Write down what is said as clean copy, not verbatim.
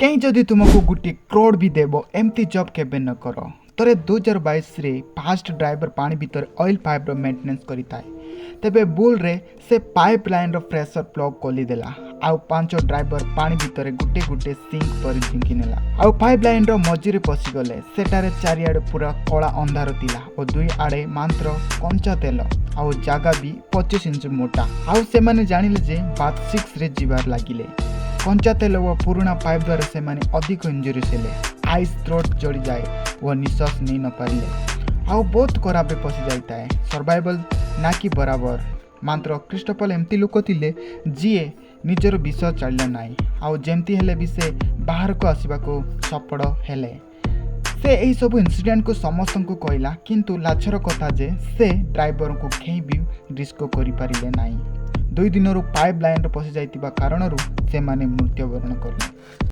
कहीं जदि तुमको गोटे क्रोड भी देव एमती जॉब केबे न कर तरे 2022 रे फास्ट ड्राइवर पानी भीतर ऑयल पाइप रो मेंटेनेंस करिता है तेबे बुल रे से पाइप लाइन रो प्रेशर प्लग खोली देला आउ पांच ड्राइवर पानी भीतर गोटे गोटे सिंक पर झिंकी नेला आउ पाइप लाइन रो मझिरे पसी गले सेटारे चारिआडे पूरा कला अंधार थिला और दुई आड़े मात्र कंचा तेल आउ जागा भी 25 इंच मोटा आउ से माने जानिले जे बात 6 रे जीवार लागिले कंचा तेल व पुराना पाइप द्वारा से माने अधिक इंजुरीज हेले आइस थ्रोट जड़ी जाए व निश्वास नहीं न पारे आउ बहुत खराब पशि जाता है सर्वाइवल ना कि बराबर मात्र क्रिस्टोफर एमती लोक थिले जीए निजर विष चलिला नाई आउ जेमती हेले भी से बाहर को आसवा को सफल हेले से यही सब इनसीडेंट को समस्त को कहला किंतु लाछर कथा जे से ड्राइवर को कहीं भी रिस्क करि पारिले नाई 2 दिन पाइप लाइन पशि जाइतिबा कारणरू से माने मृत्युवरण करले।